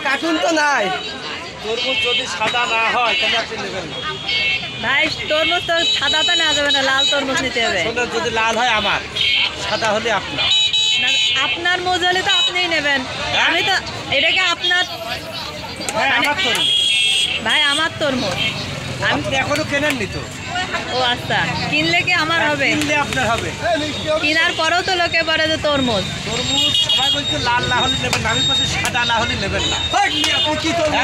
Cartoon তো নাই, তরমুজ যদি সাদা না হয় তাহলে আপনি নেবেন না ভাই। তরমুজ তো সাদা তো নেওয়া যাবে না, লাল তরমুজ নিতে হবে। যদি লাল হয় আমার, সাদা হলে আপনার। আপনার মোজ হলে তো আপনিই নেবেন। আমি তো এটাকে আপনার ভাই, আমার তরমুজ আপনি এখনো কেনেননি তো? ও আচ্ছা, কিনলে কি আমার হবে? কিনলে আপনার হবে। কেনার পরেও তো লোকে বলে যে তরমুজ তরমুজ সবাই বলছে লাল না হলে নেবেন না, আমি বলছি সাদা না হলে নেবেন না। কি তরমুজ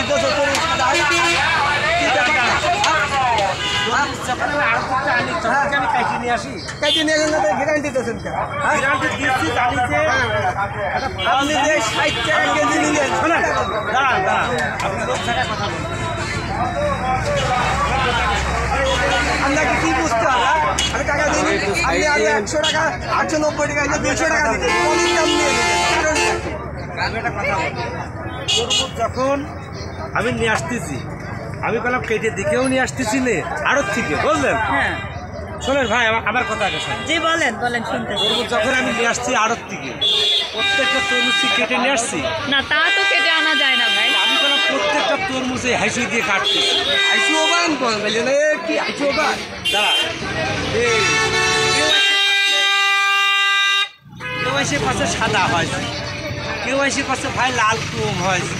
আমি কাইটে নিয়ে আসি, কাইটে নিয়ে গেলে গ্যারান্টি দিতেছেন কেন? আপনি যে 60 টাকা কেজি নিলেন, দাঁড়ান দাঁড়ান, আপনি লোক থাকার কথা বলুন। আপনাকে কি বুঝতে হবে? আমি টাকা দিই, আপনি আরো 100 টাকা 890 টাকা 200 টাকা দিতেন, কমের দাম নিয়ে নিলেন। তরমুজ যখন আমি নিয়ে আসতেছি, আমি বললাম কেটে দিকেও নিয়ে আসতেছি নে আড়ত থেকে, বুঝলেন? হ্যাঁ শোনেন ভাই, আমার কথা আগে শোনেন। জি বলেন বলেন, শুনতে। তরমুজ যখন আমি নিয়ে আসছি আড়ত থেকে, প্রত্যেকটা তরমুজ কেটে নিয়ে আসছি না, তা তো কেটে আনা যায় না ভাই। আমি বললাম প্রত্যেকটা তরমুজে হাইসি দিয়ে কাটছি। আইসিও বান বললেন, কি আইসিও বান? দাঁড়া, কেউ এসে পাশে সাদা হয়েছে, কেউ এসে পাশে ভাই লাল কম হয়েছে,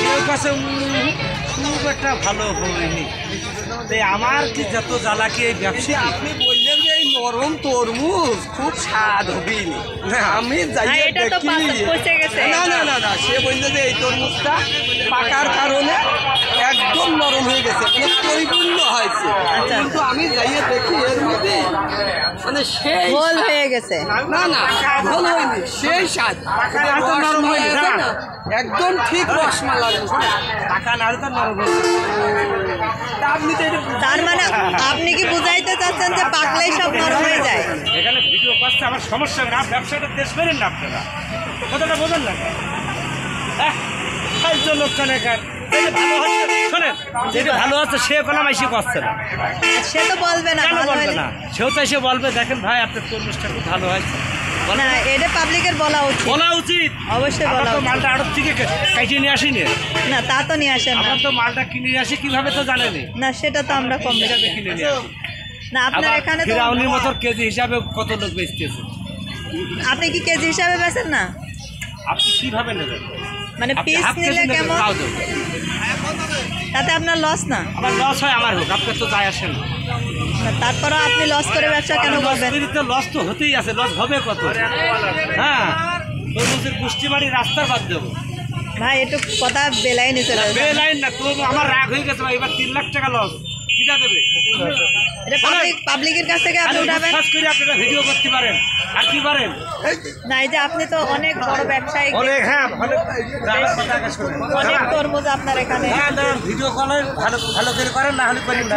কেউ পাশে খুব একটা ভালো হয়নি। তাই আমার কি যত জ্বালা কি এই ব্যবসা। আপনি বললেন যে এই নরম তরমুজ খুব স্বাদ হবে, আমি যাই এটা তো পচে গেছে। না না না না, সে বললো যে এই তরমুজটা পাকার কারণে একদম নরম হয়ে গেছে, মানে পরিপূর্ণ হয়েছে। কিন্তু আমি যাইয়ে দেখি এর মধ্যে মানে সেই গোল হয়ে গেছে। না না, গোল হয়নি, সেই স্বাদ নরম হয়ে গেছে না, একদম ঠিক রসমালাই। টাকা না হলে তো নরম হয়েছে। আপনি তো তার মানে আপনি কি বুঝাইতে চাচ্ছেন যে পাকলেই সব নরম হয়ে যায়? এখানে ভিডিও পাচ্ছে, আমার সমস্যা না, ব্যবসাটা দেশ বেরেন না আপনারা, কথাটা বোঝেন না? লোকখানে ভালো হচ্ছে, শোনেন, যেটা ভালো হচ্ছে সে কোনো মাইসি করছে না, সে তো বলবে না, কেন ভালো বলবে হলে। না? সেও তো এসে বলবে দেখেন ভাই আপনার তরমুজটা খুব ভালো হয়েছে। না, এটা পাবলিকের বলা উচিত, বলা উচিত, অবশ্যই আমরা বলা তো উচিত। মালটা আড়ত থেকে কাইটে নিয়ে আসিনি, না, তা তো নিয়ে আসেন না। আমরা তো মালটা কিনে নিয়ে আসি কিভাবে তো জানেনি, না, সেটা তো আমরা কম বেশি কিনে নিয়ে আসি। না, আপনার আবার এখানে তো ফিরাউনির মতো কেজি হিসাবে কত লোক বেচতেছে, আপনি কি কেজি হিসাবে বেচেন না? আপনি কিভাবে নেবেন? মানে আপনি পিস হাফ কেজি নিলে নেবেন, কেমন? তাও দেবো। তাতে আপনার লস না? আবার লস হয় আমার হোক, আপনার তো যায় আসেন না। তারপরও আপনি লস করে ব্যবসা কেন করবেন? লস তো হতেই আছে, লস হবে কত? হ্যাঁ, তরমুজের পুষ্টি বাড়ি রাস্তার বাদ দেবো ভাই, একটু কথা বেলাই নিতে বে লাইন না, তো আমার রাগ হয়ে গেছে ভাই, এবার 3 লাখ টাকা লস কিটা দেবে? এটা পাবলিকের কাছ থেকে আপনি উঠাবেন। বিশ্বাস করে আপনারা ভিডিও করতে পারেন আর কি পারেন না, এই যে আপনি তো অনেক বড় ব্যবসায়ী, অনেক। হ্যাঁ, ভালো অনেক তরমুজ আপনার এখানে। ভিডিও কলে ভালো ভালো করে করেন, না হলে করেন না।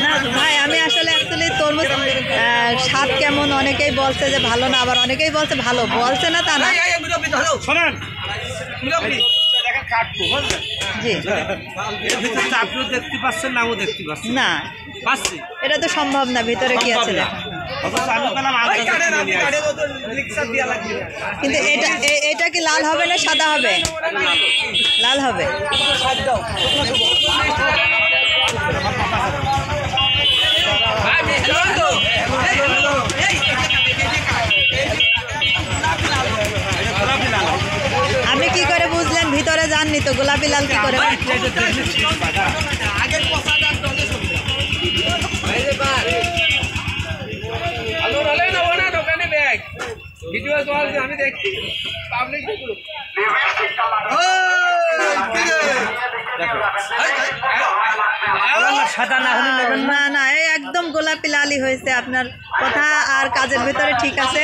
না ভাই, আমি আসলে অ্যাকচুয়ালি তরমুজ স্বাদ কেমন অনেকেই বলছে যে ভালো না, আবার অনেকেই বলছে ভালো, বলছে না তা না। শোনেন, দেখেন কাটবো, বুঝলেন? জি, এর ভিতরে আপনিও দেখতে পাচ্ছেন, নাও দেখতে পাচ্ছেন না পাচ্ছি, এটা তো সম্ভব না, ভিতরে কি আছে দেখেন। অথচ আমি পেলাম কিন্তু এটা কি লাল হবে না সাদা হবে? লাল হবে। আপনি কি করে বুঝলেন? ভিতরে যাননি তো, গোলাপি লাল কি করে? আমি দেখছি সাদা না হলে নেবেন না। না না, এই একদম গোলাপি লালই হয়েছে। আপনার কথা আর কাজের ভিতরে ঠিক আছে,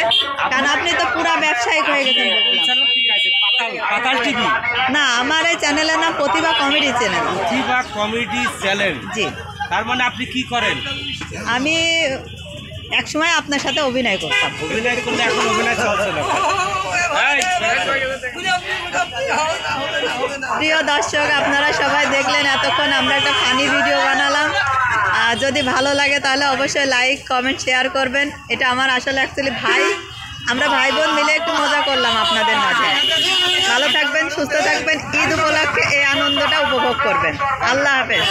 কারণ আপনি তো পুরা ব্যবসায়িক হয়ে গেছেন। ঠিক আছে, পাতাল টিভি না, আমার এই চ্যানেলের নাম প্রতিভা কমেডি চ্যানেল। প্রতিভা কমেডি চ্যানেল। জি। তার মানে আপনি কি করেন? আমি এক সময় আপনার সাথে অভিনয় করতাম। অভিনয় করলে এখন অভিনয় চলছে না। প্রিয় দর্শক, আপনারা সবাই দেখলেন এতক্ষণ আমরা একটা ফানি ভিডিও বানালাম। আর যদি ভালো লাগে তাহলে অবশ্যই লাইক কমেন্ট শেয়ার করবেন। এটা আমার আসলে অ্যাকচুয়ালি ভাই, আমরা ভাই বোন মিলে একটু মজা করলাম আপনাদের মাঝে। ভালো থাকবেন, সুস্থ থাকবেন, ঈদ উপলক্ষে এই আনন্দটা উপভোগ করবেন। আল্লাহ হাফেজ।